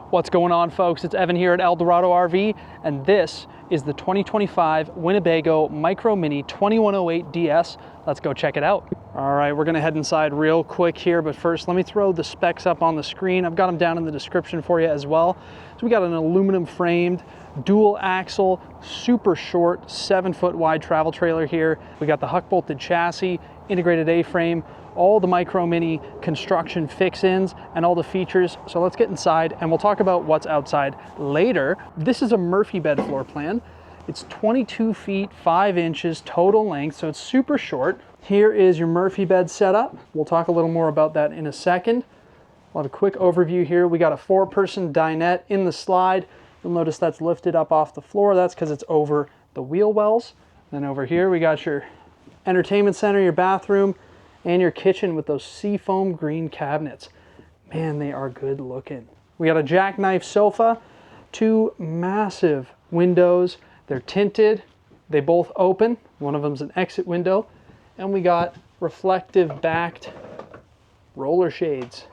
What's going on, folks? It's Evan here at Eldorado RV, and this is the 2025 Winnebago Minnie 2108DS. Let's go check it out. All right, we're gonna head inside real quick here, but first let me throw the specs up on the screen. I've got them down in the description for you as well. So we got an aluminum framed, dual axle, super short, 7-foot wide travel trailer here. We got the huck bolted chassis, integrated A-frame, all the Mini construction fix-ins and all the features. So let's get inside and we'll talk about what's outside later. This is a Murphy bed floor plan. It's 22 feet 5 inches total length, so it's super short. Here is your Murphy bed setup. We'll talk a little more about that in a second. We'll have a quick overview here. We got a 4-person dinette in the slide. You'll notice that's lifted up off the floor. That's because it's over the wheel wells. Then over here we got your entertainment center, your bathroom, and your kitchen with those seafoam green cabinets. Man, they are good looking. We got a jackknife sofa, 2 massive windows. They're tinted, they both open. One of them's an exit window. And we got reflective backed roller shades.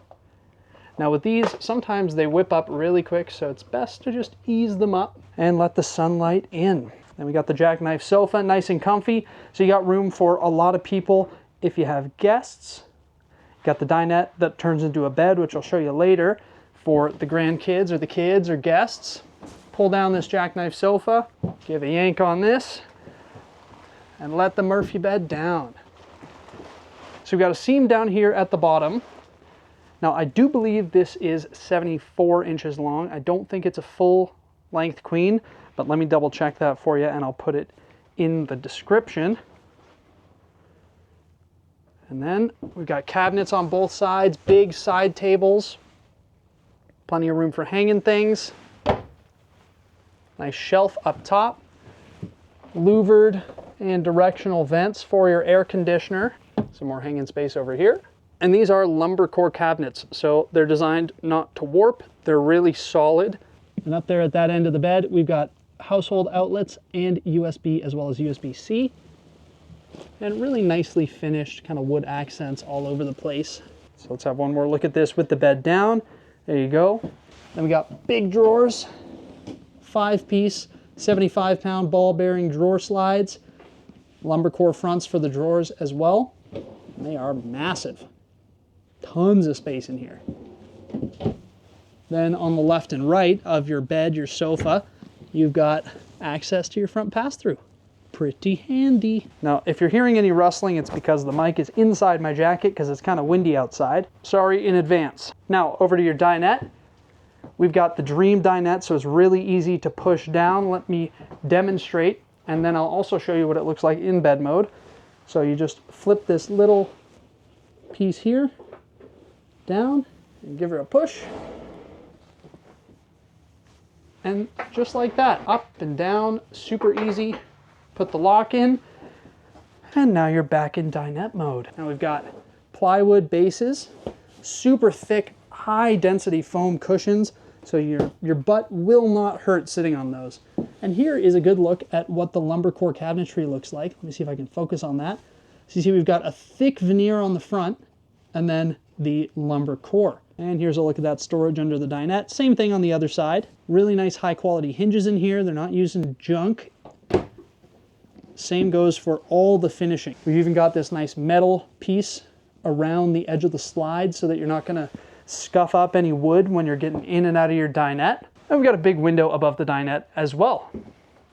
Now with these, sometimes they whip up really quick, so it's best to just ease them up and let the sunlight in. Then we got the jackknife sofa, nice and comfy. So you got room for a lot of people. If you have guests, you got the dinette that turns into a bed, which I'll show you later, for the grandkids or the kids or guests. Pull down this jackknife sofa, give a yank on this, and let the Murphy bed down. So we've got a seam down here at the bottom. Now I do believe this is 74 inches long. I don't think it's a full length queen, but let me double check that for you and I'll put it in the description. And then we've got cabinets on both sides, big side tables, plenty of room for hanging things. Nice shelf up top, louvered and directional vents for your air conditioner. Some more hanging space over here. And these are lumber core cabinets, so they're designed not to warp. They're really solid. And up there at that end of the bed, we've got household outlets and USB as well as USB-C. And really nicely finished kind of wood accents all over the place. So let's have one more look at this with the bed down. There you go. Then we got big drawers, 5-piece, 75-pound ball bearing drawer slides, lumber core fronts for the drawers as well. And they are massive. Tons of space in here. Then on the left and right of your bed, your sofa, you've got access to your front pass-through. Pretty handy. Now, if you're hearing any rustling, it's because the mic is inside my jacket because it's kind of windy outside. Sorry in advance. Now, over to your dinette. We've got the Dream dinette, so it's really easy to push down. Let me demonstrate, and then I'll also show you what it looks like in bed mode. So you just flip this little piece here down and give her a push. And just like that, up and down, super easy. Put the lock in, and now you're back in dinette mode. Now we've got plywood bases, super thick, high density foam cushions, so your butt will not hurt sitting on those. And here is a good look at what the lumber core cabinetry looks like. Let me see if I can focus on that. So you see we've got a thick veneer on the front, and then the lumber core. And here's a look at that storage under the dinette. Same thing on the other side. Really nice high quality hinges in here. They're not using junk. Same goes for all the finishing. We've even got this nice metal piece around the edge of the slide so that you're not gonna scuff up any wood when you're getting in and out of your dinette. And we've got a big window above the dinette as well.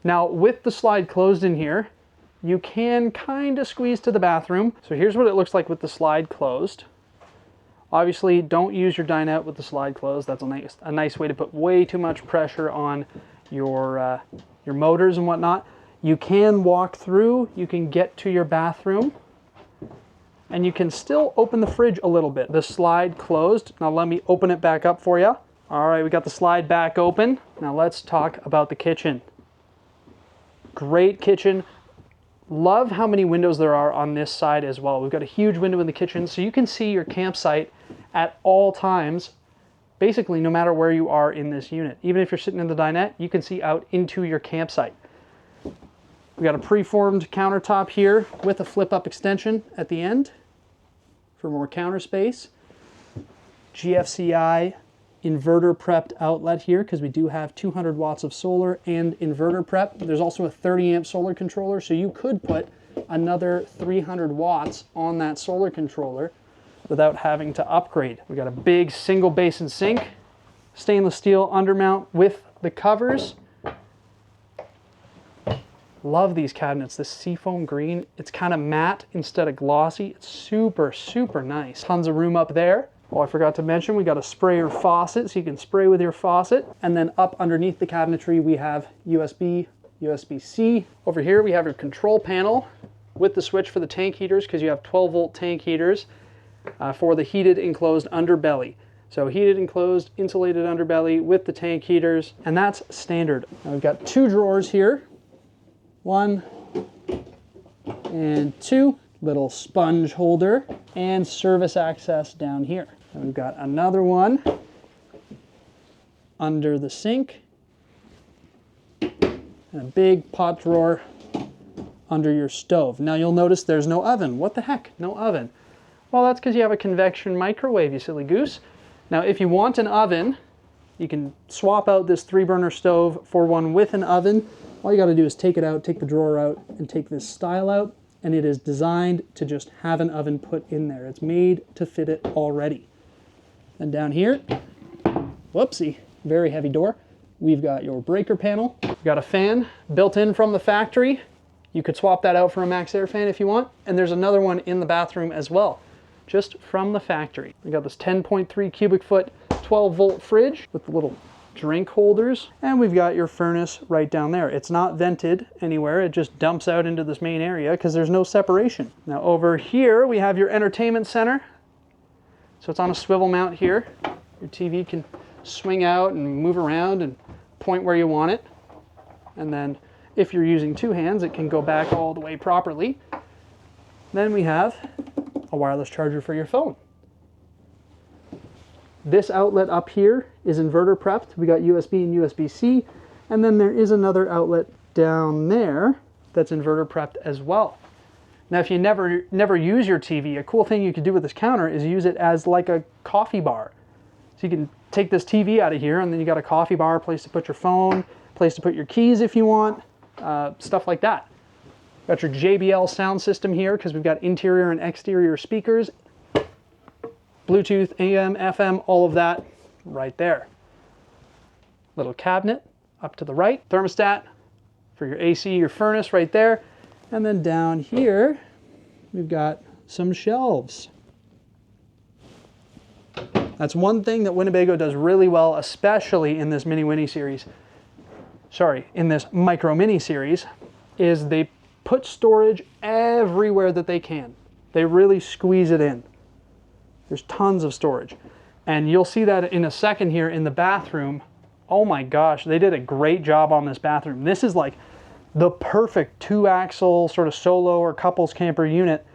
Now with the slide closed in here, you can kind of squeeze to the bathroom. So here's what it looks like with the slide closed. Obviously, don't use your dinette with the slide closed. That's a nice way to put way too much pressure on your motors and whatnot. You can walk through, you can get to your bathroom, and you can still open the fridge a little bit. The slide closed. Now let me open it back up for you. All right, we got the slide back open. Now let's talk about the kitchen. Great kitchen. Love how many windows there are on this side as well. We've got a huge window in the kitchen, so you can see your campsite at all times, basically no matter where you are in this unit. Even if you're sitting in the dinette, you can see out into your campsite. We got a preformed countertop here with a flip-up extension at the end for more counter space. GFCI inverter prepped outlet here because we do have 200 watts of solar and inverter prep. There's also a 30 amp solar controller, so you could put another 300 watts on that solar controller without having to upgrade. We got a big single basin sink, stainless steel undermount with the covers. Love these cabinets. This seafoam green, it's kind of matte instead of glossy. It's super, super nice. Tons of room up there. Oh, I forgot to mention, we got a sprayer faucet, so you can spray with your faucet. And then up underneath the cabinetry, we have USB, USB-C. Over here, we have your control panel with the switch for the tank heaters, because you have 12-volt tank heaters for the heated enclosed underbelly. So heated enclosed, insulated underbelly with the tank heaters, and that's standard. Now we've got 2 drawers here. 1 and 2, little sponge holder and service access down here. And we've got another one under the sink and a big pot drawer under your stove. Now you'll notice there's no oven. What the heck? No oven. Well, that's because you have a convection microwave, you silly goose. Now if you want an oven, you can swap out this 3-burner stove for one with an oven. All you got to do is take it out, take the drawer out, and take this style out, and it is designed to just have an oven put in there. It's made to fit it already. And down here, whoopsie, very heavy door, we've got your breaker panel. We've got a fan built in from the factory. You could swap that out for a max air fan if you want, and there's another one in the bathroom as well, just from the factory. We got this 10.3 cubic foot, 12-volt fridge with the little drink holders, and we've got your furnace right down there. It's not vented anywhere, it just dumps out into this main area because there's no separation. Now over here we have your entertainment center. So it's on a swivel mount here. Your TV can swing out and move around and point where you want it. And then if you're using 2 hands, it can go back all the way properly. Then we have a wireless charger for your phone. This outlet up here is inverter prepped. We got USB and USB-C, and then there is another outlet down there that's inverter prepped as well. Now, if you never use your TV, a cool thing you could do with this counter is use it as like a coffee bar. So you can take this TV out of here, and then you got a coffee bar, place to put your phone, place to put your keys if you want, stuff like that. Got your JBL sound system here because we've got interior and exterior speakers. Bluetooth, AM, FM, all of that right there. Little cabinet up to the right. Thermostat for your AC, your furnace right there. And then down here, we've got some shelves. That's one thing that Winnebago does really well, especially in this Mini Winnie series. Sorry, in this Micro Mini series, is they put storage everywhere that they can. They really squeeze it in. There's tons of storage. And you'll see that in a second here in the bathroom. Oh my gosh, they did a great job on this bathroom. This is like the perfect 2-axle sort of solo or couples camper unit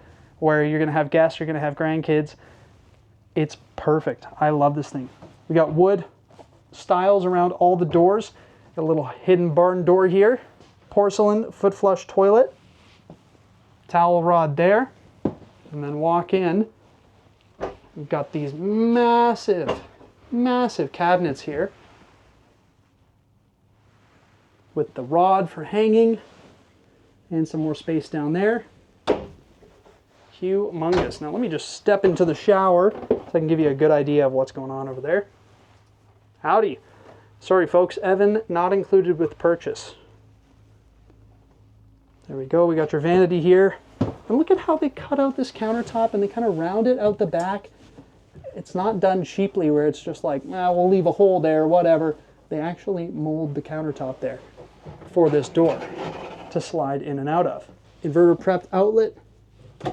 where you're gonna have guests, you're gonna have grandkids. It's perfect. I love this thing. We got wood stiles around all the doors. Got a little hidden barn door here. Porcelain foot flush toilet. Towel rod there. And then walk in. We've got these massive, massive cabinets here with the rod for hanging and some more space down there. Humongous. Now let me just step into the shower so I can give you a good idea of what's going on over there. Howdy. Sorry folks, Evan not included with purchase. There we go, we got your vanity here. And look at how they cut out this countertop and they kind of round it out the back. It's not done cheaply where it's just like, we'll leave a hole there, whatever. They actually mold the countertop there for this door to slide in and out of. Inverter prepped outlet. A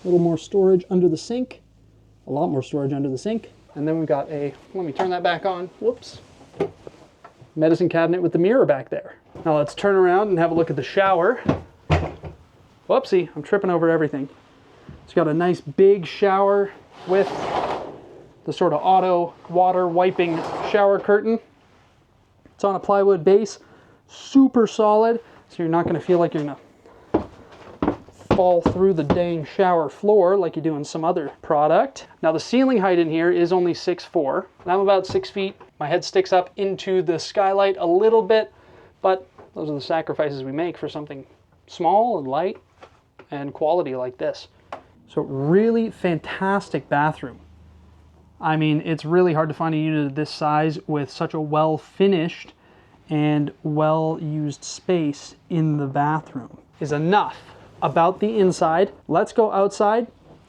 little more storage under the sink. A lot more storage under the sink. And then we've got a, let me turn that back on. Whoops. Medicine cabinet with the mirror back there. Now let's turn around and have a look at the shower. Whoopsie, I'm tripping over everything. It's got a nice big shower with the sort of auto water wiping shower curtain. It's on a plywood base, super solid, so you're not going to feel like you're going to fall through the dang shower floor like you do in some other product. Now the ceiling height in here is only 6'4". I'm about 6 feet My head sticks up into the skylight a little bit, but those are the sacrifices we make for something small and light and quality like this. So really fantastic bathroom. I mean, it's really hard to find a unit of this size with such a well-finished and well-used space in the bathroom. Is enough about the inside. Let's go outside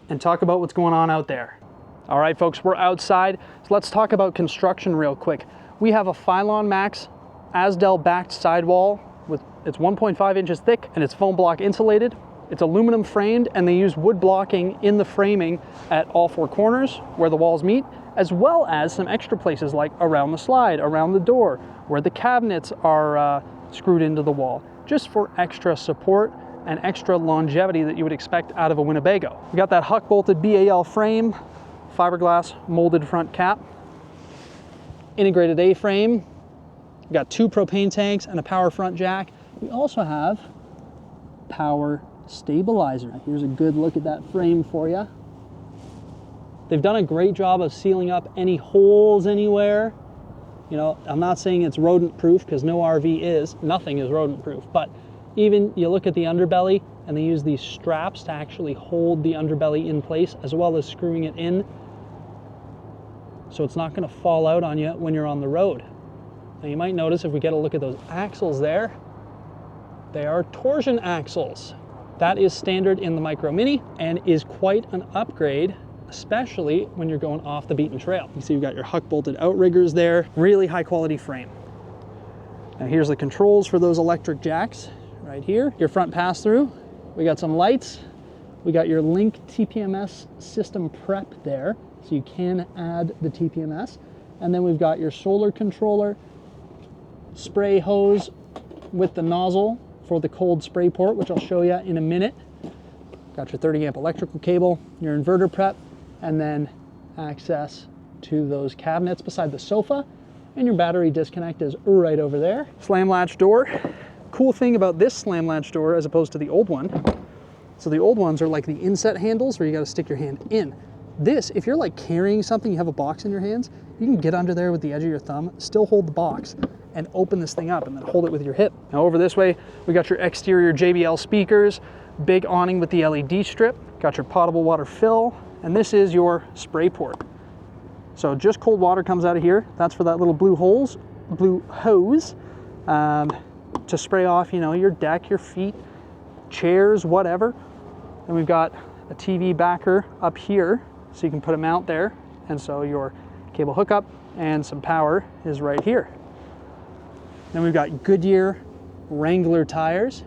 and talk about what's going on out there. All right, folks, we're outside. So let's talk about construction real quick. We have a Phylon Max Asdel backed sidewall with it's 1.5 inches thick and it's foam block insulated. It's aluminum framed and they use wood blocking in the framing at all four corners where the walls meet, as well as some extra places like around the slide, around the door, where the cabinets are screwed into the wall, just for extra support and extra longevity that you would expect out of a Winnebago. We got that Huck bolted BAL frame, fiberglass molded front cap, integrated A-frame. We got 2 propane tanks and a power front jack. We also have power stabilizer. Here's a good look at that frame for you. They've done a great job of sealing up any holes anywhere. You know, I'm not saying it's rodent proof because no RV is, nothing is rodent proof, but even you look at the underbelly and they use these straps to actually hold the underbelly in place as well as screwing it in so it's not going to fall out on you when you're on the road. Now you might notice if we get a look at those axles there, they are torsion axles. That is standard in the Micro Mini and is quite an upgrade, especially when you're going off the beaten trail. You see you've got your Huck bolted outriggers there, really high quality frame. Now here's the controls for those electric jacks right here. Your front pass through, we got some lights, we got your Link TPMS system prep there, so you can add the TPMS. And then we've got your solar controller, spray hose with the nozzle for the cold spray port, which I'll show you in a minute. Got your 30 amp electrical cable, your inverter prep, and then access to those cabinets beside the sofa. And your battery disconnect is right over there. Slam latch door. Cool thing about this slam latch door as opposed to the old one. So the old ones are like the inset handles where you got to stick your hand in. This, if you're like carrying something, you have a box in your hands, you can get under there with the edge of your thumb, still hold the box, and open this thing up and then hold it with your hip. Now over this way, we got your exterior JBL speakers, big awning with the LED strip, got your potable water fill, and this is your spray port. So just cold water comes out of here. That's for that little blue hose to spray off, you know, your deck, your feet, chairs, whatever. And we've got a TV backer up here, so you can put a mount there. And so your cable hookup and some power is right here. Then we've got Goodyear Wrangler tires,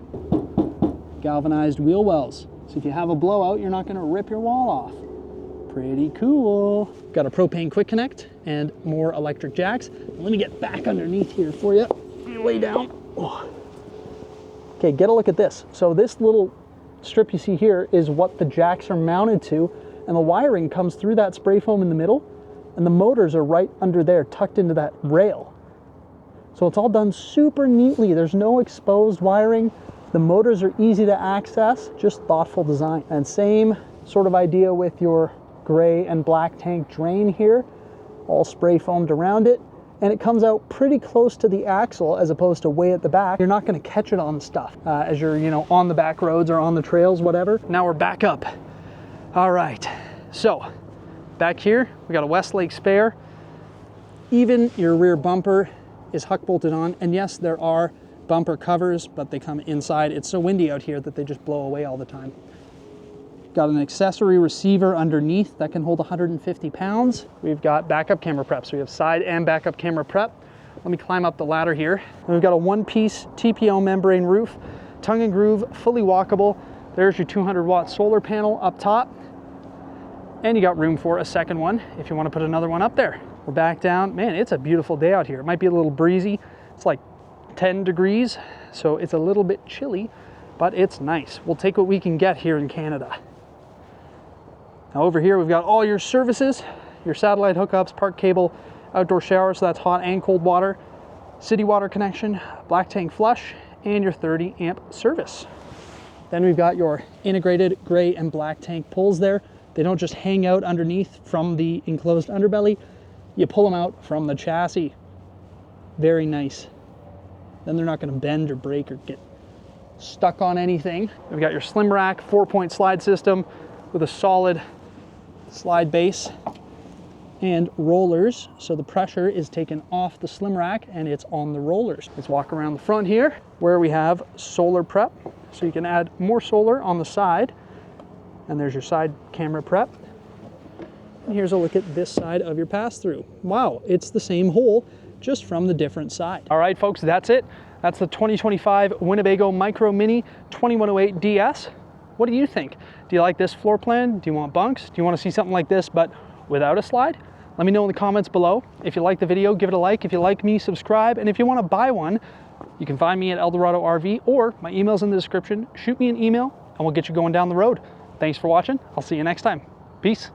galvanized wheel wells. So if you have a blowout, you're not gonna rip your wall off. Pretty cool. Got a propane quick connect and more electric jacks. Let me get back underneath here for you. Lay down. Oh. Okay, get a look at this. So this little strip you see here is what the jacks are mounted to, and the wiring comes through that spray foam in the middle, and the motors are right under there, tucked into that rail. So it's all done super neatly. There's no exposed wiring. The motors are easy to access, just thoughtful design. And same sort of idea with your gray and black tank drain here, all spray foamed around it. And it comes out pretty close to the axle as opposed to way at the back. You're not gonna catch it on stuff as you're, you know, on the back roads or on the trails, whatever. Now we're back up. All right, so back here, we got a Westlake spare. Even your rear bumper is Huck bolted on, and yes, there are bumper covers, but they come inside. It's so windy out here that they just blow away all the time. Got an accessory receiver underneath that can hold 150 pounds. We've got backup camera prep, so we have side and backup camera prep. Let me climb up the ladder here. And we've got a one-piece TPO membrane roof, tongue and groove, fully walkable. There's your 200-watt solar panel up top, and you got room for a second one if you want to put another one up there. We're back down. Man, it's a beautiful day out here. It might be a little breezy. It's like 10 degrees, so it's a little bit chilly, but it's nice. We'll take what we can get here in Canada. Now over here, we've got all your services, your satellite hookups, park cable, outdoor shower, so that's hot and cold water, city water connection, black tank flush, and your 30 amp service. Then we've got your integrated gray and black tank pulls there. They don't just hang out underneath from the enclosed underbelly. you pull them out from the chassis. Very nice. Then they're not going to bend or break or get stuck on anything. We've got your slim rack, 4-point slide system with a solid slide base and rollers, so the pressure is taken off the slim rack and it's on the rollers. Let's walk around the front here where we have solar prep, so you can add more solar on the side, and there's your side camera prep. And here's a look at this side of your pass-through. Wow, it's the same hole, just from the different side. All right, folks, that's it. That's the 2025 Winnebago Micro Mini 2108DS. What do you think? Do you like this floor plan? Do you want bunks? Do you want to see something like this but without a slide? Let me know in the comments below. If you like the video, give it a like. If you like me, subscribe. And if you want to buy one, you can find me at Eldorado RV, or my email's in the description. Shoot me an email and we'll get you going down the road. Thanks for watching. I'll see you next time. Peace.